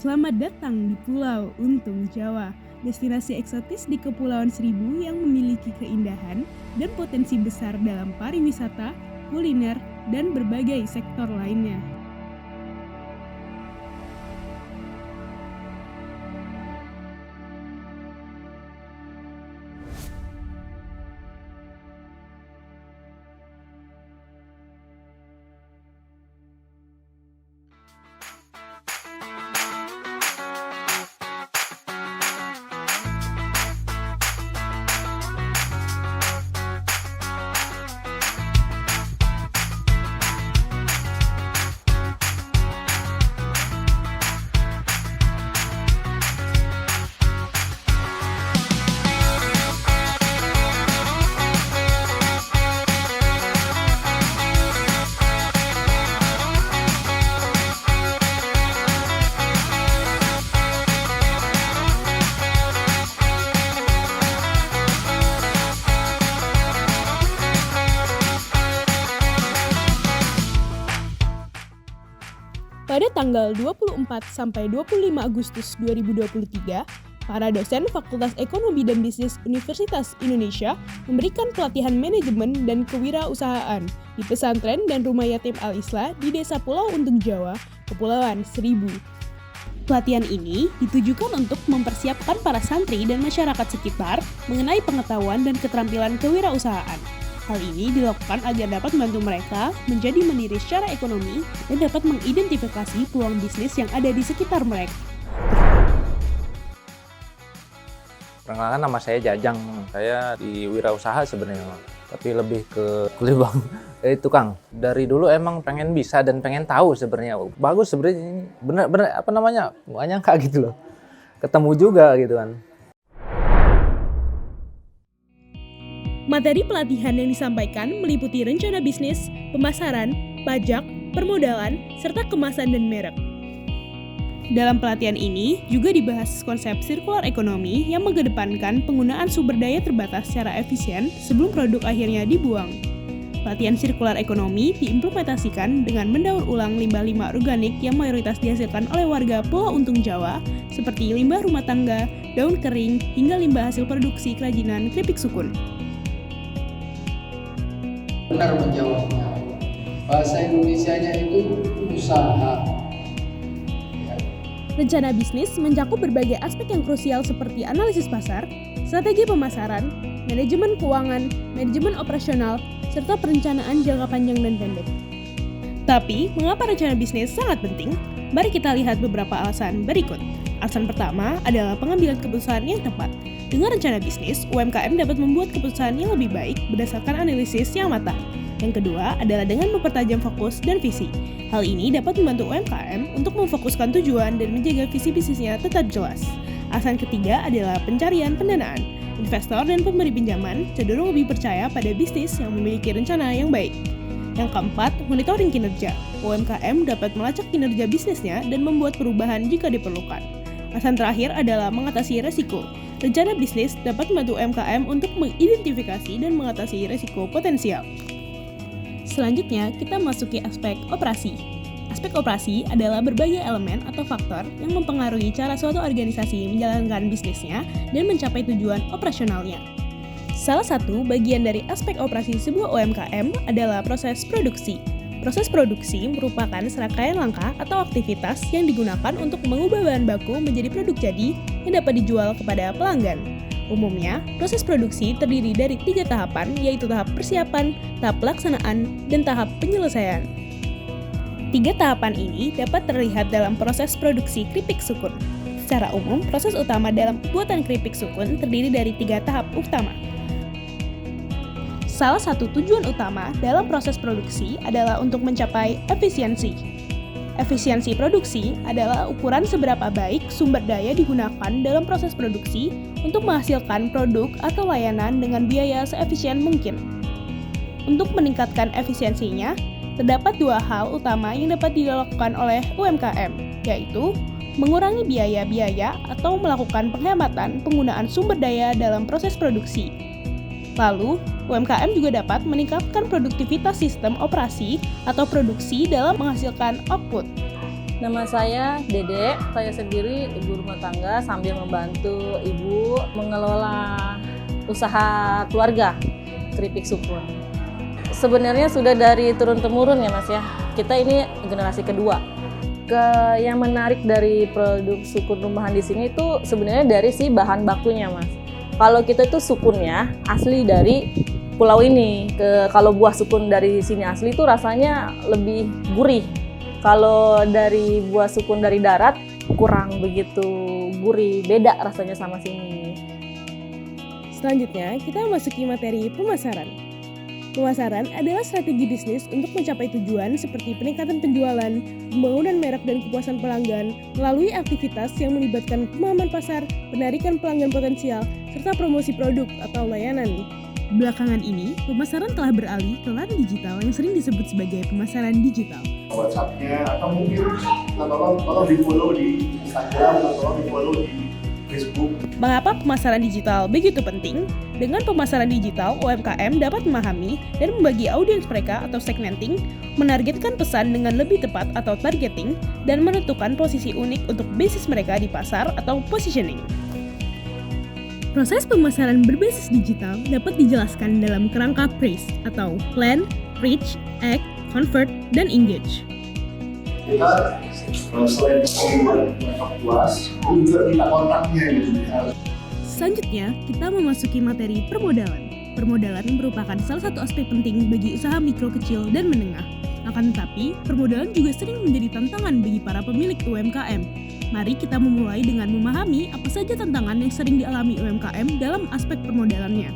Selamat datang di Pulau Untung Jawa, destinasi eksotis di Kepulauan Seribu yang memiliki keindahan dan potensi besar dalam pariwisata, kuliner, dan berbagai sektor lainnya. Pada tanggal 24 sampai 25 Agustus 2023, para dosen Fakultas Ekonomi dan Bisnis Universitas Indonesia memberikan pelatihan manajemen dan kewirausahaan di pesantren dan rumah yatim Al-Islah di Desa Pulau Untung Jawa, Kepulauan Seribu. Pelatihan ini ditujukan untuk mempersiapkan para santri dan masyarakat sekitar mengenai pengetahuan dan keterampilan kewirausahaan. Hal ini dilakukan agar dapat membantu mereka menjadi mandiri secara ekonomi dan dapat mengidentifikasi peluang bisnis yang ada di sekitar mereka. Perkenalkan, nama saya Jajang. Saya di wirausaha sebenarnya, tapi lebih ke kuliah bang. Tukang. Dari dulu emang pengen bisa dan pengen tahu sebenarnya. Bagus sebenarnya ini. Bener nggak nyangka gitu loh. Ketemu juga gitu kan. Materi pelatihan yang disampaikan meliputi rencana bisnis, pemasaran, pajak, permodalan, serta kemasan dan merek. Dalam pelatihan ini juga dibahas konsep sirkular ekonomi yang mengedepankan penggunaan sumber daya terbatas secara efisien sebelum produk akhirnya dibuang. Pelatihan sirkular ekonomi diimplementasikan dengan mendaur ulang limbah-limbah organik yang mayoritas dihasilkan oleh warga Pulau Untung Jawa, seperti limbah rumah tangga, daun kering, hingga limbah hasil produksi kerajinan keripik sukun. Benar menjawabnya. Bahasa Indonesianya itu usaha. Rencana bisnis mencakup berbagai aspek yang krusial seperti analisis pasar, strategi pemasaran, manajemen keuangan, manajemen operasional, serta perencanaan jangka panjang dan pendek. Tapi, mengapa rencana bisnis sangat penting? Mari kita lihat beberapa alasan berikut. Alasan pertama adalah pengambilan keputusan yang tepat. Dengan rencana bisnis, UMKM dapat membuat keputusan yang lebih baik berdasarkan analisis yang matang. Yang kedua adalah dengan mempertajam fokus dan visi. Hal ini dapat membantu UMKM untuk memfokuskan tujuan dan menjaga visi bisnisnya tetap jelas. Alasan ketiga adalah pencarian pendanaan. Investor dan pemberi pinjaman cenderung lebih percaya pada bisnis yang memiliki rencana yang baik. Yang keempat, monitoring kinerja. UMKM dapat melacak kinerja bisnisnya dan membuat perubahan jika diperlukan. Alasan terakhir adalah mengatasi resiko. Rencana bisnis dapat membantu UMKM untuk mengidentifikasi dan mengatasi resiko potensial. Selanjutnya, kita masuki aspek operasi. Aspek operasi adalah berbagai elemen atau faktor yang mempengaruhi cara suatu organisasi menjalankan bisnisnya dan mencapai tujuan operasionalnya. Salah satu bagian dari aspek operasi sebuah UMKM adalah proses produksi. Proses produksi merupakan serangkaian langkah atau aktivitas yang digunakan untuk mengubah bahan baku menjadi produk jadi yang dapat dijual kepada pelanggan. Umumnya, proses produksi terdiri dari 3 tahapan, yaitu tahap persiapan, tahap pelaksanaan, dan tahap penyelesaian. 3 tahapan ini dapat terlihat dalam proses produksi keripik sukun. Secara umum, proses utama dalam pembuatan keripik sukun terdiri dari 3 tahap utama. Salah satu tujuan utama dalam proses produksi adalah untuk mencapai efisiensi. Efisiensi produksi adalah ukuran seberapa baik sumber daya digunakan dalam proses produksi untuk menghasilkan produk atau layanan dengan biaya seefisien mungkin. Untuk meningkatkan efisiensinya, terdapat 2 hal utama yang dapat dilakukan oleh UMKM, yaitu mengurangi biaya-biaya atau melakukan penghematan penggunaan sumber daya dalam proses produksi. Lalu, UMKM juga dapat meningkatkan produktivitas sistem operasi atau produksi dalam menghasilkan output. Nama saya Dede, saya sendiri ibu rumah tangga sambil membantu ibu mengelola usaha keluarga keripik sukun. Sebenarnya sudah dari turun-temurun ya Mas ya, kita ini generasi kedua. Yang menarik dari produk sukun rumahan di sini itu sebenarnya dari si bahan bakunya Mas. Kalau kita itu sukunnya asli dari pulau ini, kalau buah sukun dari sini asli itu rasanya lebih gurih. Kalau dari buah sukun dari darat kurang begitu gurih, beda rasanya sama sini. Selanjutnya, kita memasuki materi pemasaran. Pemasaran adalah strategi bisnis untuk mencapai tujuan seperti peningkatan penjualan, pembangunan merek dan kepuasan pelanggan melalui aktivitas yang melibatkan pemahaman pasar, penarikan pelanggan potensial, serta promosi produk atau layanan. Belakangan ini, pemasaran telah beralih ke lana digital yang sering disebut sebagai pemasaran digital. WhatsApp-nya atau mungkin tolong di-follow di Instagram atau tolong di-follow di Facebook. Mengapa pemasaran digital begitu penting? Dengan pemasaran digital, UMKM dapat memahami dan membagi audiens mereka atau segmenting, menargetkan pesan dengan lebih tepat atau targeting, dan menentukan posisi unik untuk bisnis mereka di pasar atau positioning. Proses pemasaran berbasis digital dapat dijelaskan dalam kerangka PRACE atau Plan, Reach, Act, Convert, dan Engage. Kita selain membuat mereka puas, juga minta kontaknya gitu ya. Selanjutnya, kita memasuki materi permodalan. Permodalan merupakan salah satu aspek penting bagi usaha mikro, kecil, dan menengah. Akan tetapi, permodalan juga sering menjadi tantangan bagi para pemilik UMKM. Mari kita memulai dengan memahami apa saja tantangan yang sering dialami UMKM dalam aspek permodalannya.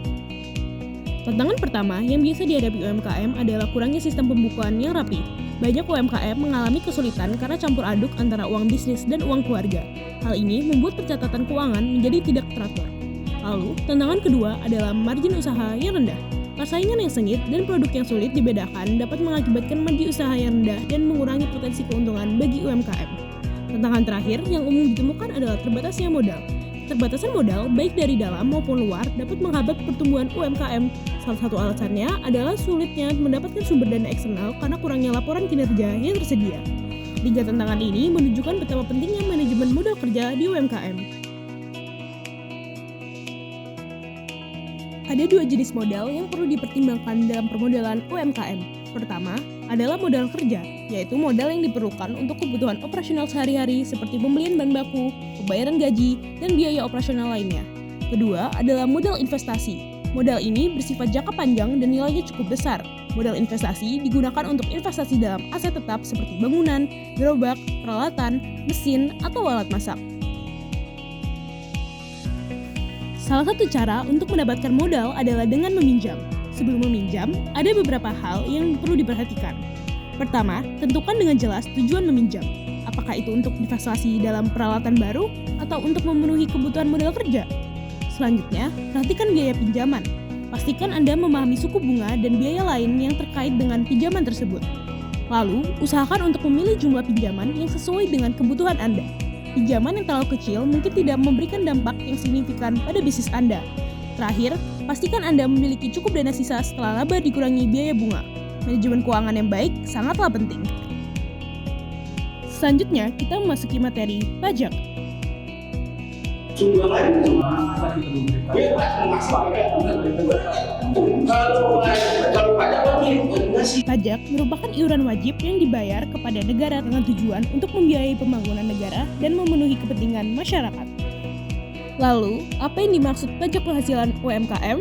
Tantangan pertama yang biasa dihadapi UMKM adalah kurangnya sistem pembukuan yang rapi. Banyak UMKM mengalami kesulitan karena campur aduk antara uang bisnis dan uang keluarga. Hal ini membuat pencatatan keuangan menjadi tidak teratur. Lalu, tantangan kedua adalah margin usaha yang rendah. Persaingan yang sengit dan produk yang sulit dibedakan dapat mengakibatkan margin usaha yang rendah dan mengurangi potensi keuntungan bagi UMKM. Tantangan terakhir yang umum ditemukan adalah terbatasnya modal. Keterbatasan modal, baik dari dalam maupun luar, dapat menghambat pertumbuhan UMKM. Salah satu alasannya adalah sulitnya mendapatkan sumber dana eksternal karena kurangnya laporan kinerja yang tersedia. Tiga tantangan ini menunjukkan betapa pentingnya manajemen modal kerja di UMKM. Ada dua jenis modal yang perlu dipertimbangkan dalam permodalan UMKM. Pertama adalah modal kerja, yaitu modal yang diperlukan untuk kebutuhan operasional sehari-hari seperti pembelian bahan baku, pembayaran gaji, dan biaya operasional lainnya. Kedua adalah modal investasi. Modal ini bersifat jangka panjang dan nilainya cukup besar. Modal investasi digunakan untuk investasi dalam aset tetap seperti bangunan, gerobak, peralatan, mesin, atau alat masak. Salah satu cara untuk mendapatkan modal adalah dengan meminjam. Sebelum meminjam, ada beberapa hal yang perlu diperhatikan. Pertama, tentukan dengan jelas tujuan meminjam. Apakah itu untuk investasi dalam peralatan baru atau untuk memenuhi kebutuhan modal kerja? Selanjutnya, perhatikan biaya pinjaman. Pastikan Anda memahami suku bunga dan biaya lain yang terkait dengan pinjaman tersebut. Lalu, usahakan untuk memilih jumlah pinjaman yang sesuai dengan kebutuhan Anda. Pinjaman yang terlalu kecil mungkin tidak memberikan dampak yang signifikan pada bisnis Anda. Terakhir, pastikan Anda memiliki cukup dana sisa setelah laba dikurangi biaya bunga. Manajemen keuangan yang baik sangatlah penting. Selanjutnya, kita memasuki materi pajak. Pajak merupakan iuran wajib yang dibayar kepada negara dengan tujuan untuk membiayai pembangunan negara dan memenuhi kepentingan masyarakat. Lalu, apa yang dimaksud pajak penghasilan UMKM?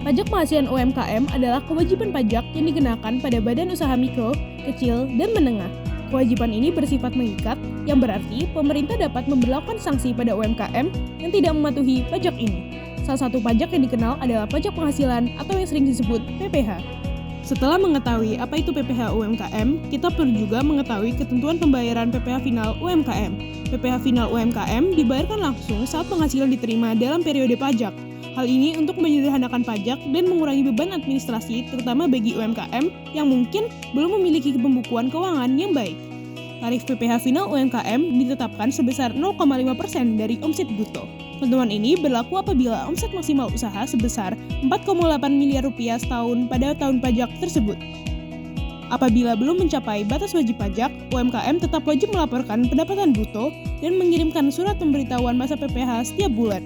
Pajak penghasilan UMKM adalah kewajiban pajak yang dikenakan pada badan usaha mikro, kecil, dan menengah. Kewajiban ini bersifat mengikat, yang berarti pemerintah dapat memberlakukan sanksi pada UMKM yang tidak mematuhi pajak ini. Salah satu pajak yang dikenal adalah pajak penghasilan atau yang sering disebut PPh. Setelah mengetahui apa itu PPh UMKM, kita perlu juga mengetahui ketentuan pembayaran PPh final UMKM. PPh final UMKM dibayarkan langsung saat penghasilan diterima dalam periode pajak. Hal ini untuk menyederhanakan pajak dan mengurangi beban administrasi terutama bagi UMKM yang mungkin belum memiliki pembukuan keuangan yang baik. Tarif PPh final UMKM ditetapkan sebesar 0,5% dari omset bruto. Ketentuan ini berlaku apabila omset maksimal usaha sebesar 4,8 miliar rupiah setahun pada tahun pajak tersebut. Apabila belum mencapai batas wajib pajak, UMKM tetap wajib melaporkan pendapatan bruto dan mengirimkan surat pemberitahuan masa PPh setiap bulan.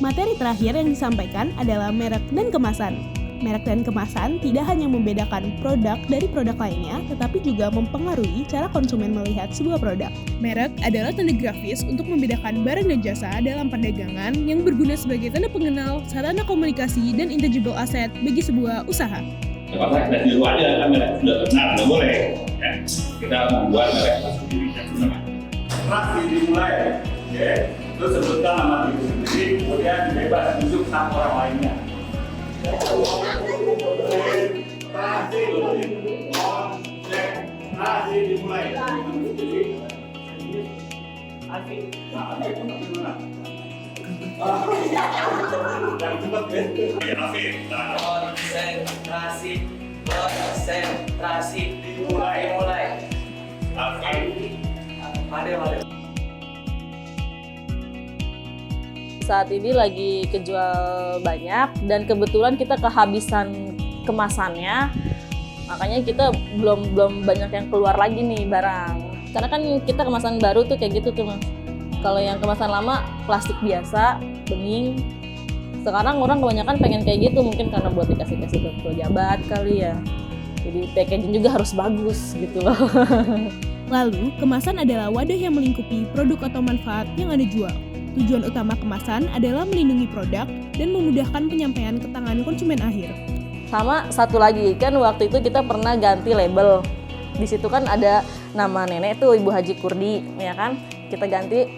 Materi terakhir yang disampaikan adalah merek dan kemasan. Merek dan kemasan tidak hanya membedakan produk dari produk lainnya, tetapi juga mempengaruhi cara konsumen melihat sebuah produk. Merek adalah tanda grafis untuk membedakan barang dan jasa dalam perdagangan yang berguna sebagai tanda pengenal, sarana komunikasi, dan intangible asset bagi sebuah usaha. Karena kita tiru aja kan merek sudah benar, nggak boleh. Ya. Kita membuat merek kita sendiri yang benar. Pasti dimulai, ya. Terus sebutkan nama diri sendiri, kemudian bebas tunjuk sama orang lainnya. Konsentrasi dimulai. Konsentrasi dimulai. Saat ini lagi kejual banyak dan kebetulan kita kehabisan kemasannya, makanya kita belum banyak yang keluar lagi nih barang. Karena kan kita kemasan baru tuh kayak gitu tuh Mas. Kalau yang kemasan lama plastik biasa, bening. Sekarang orang kebanyakan pengen kayak gitu, mungkin karena buat dikasih ke pejabat kali ya. Jadi packaging juga harus bagus gitu loh. Lalu, kemasan adalah wadah yang melingkupi produk atau manfaat yang Anda jual. Tujuan utama kemasan adalah melindungi produk dan memudahkan penyampaian ke tangan konsumen akhir. Sama satu lagi, kan waktu itu kita pernah ganti label. Di situ kan ada nama nenek tuh, Ibu Haji Kurdi, ya kan? Kita ganti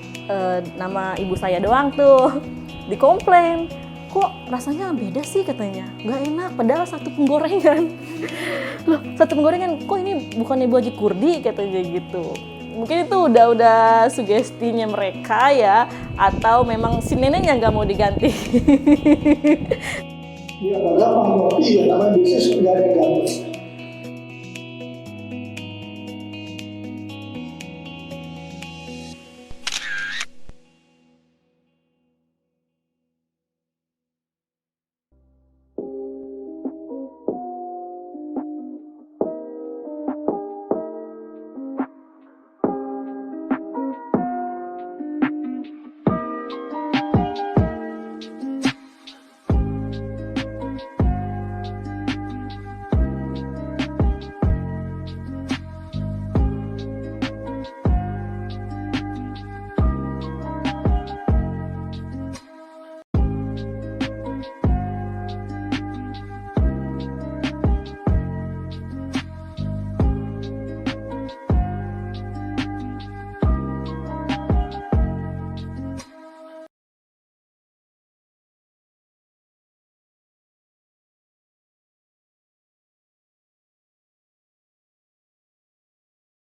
nama ibu saya doang tuh. Dikomplain, kok rasanya beda sih katanya. Nggak enak, padahal satu penggorengan. Loh, satu penggorengan, kok ini bukan Ibu Haji Kurdi katanya gitu. Mungkin itu udah sugestinya mereka ya, atau memang si neneknya nggak mau diganti. Iya, gampang kok. Iya, namanya bisnis nggak ada gampang.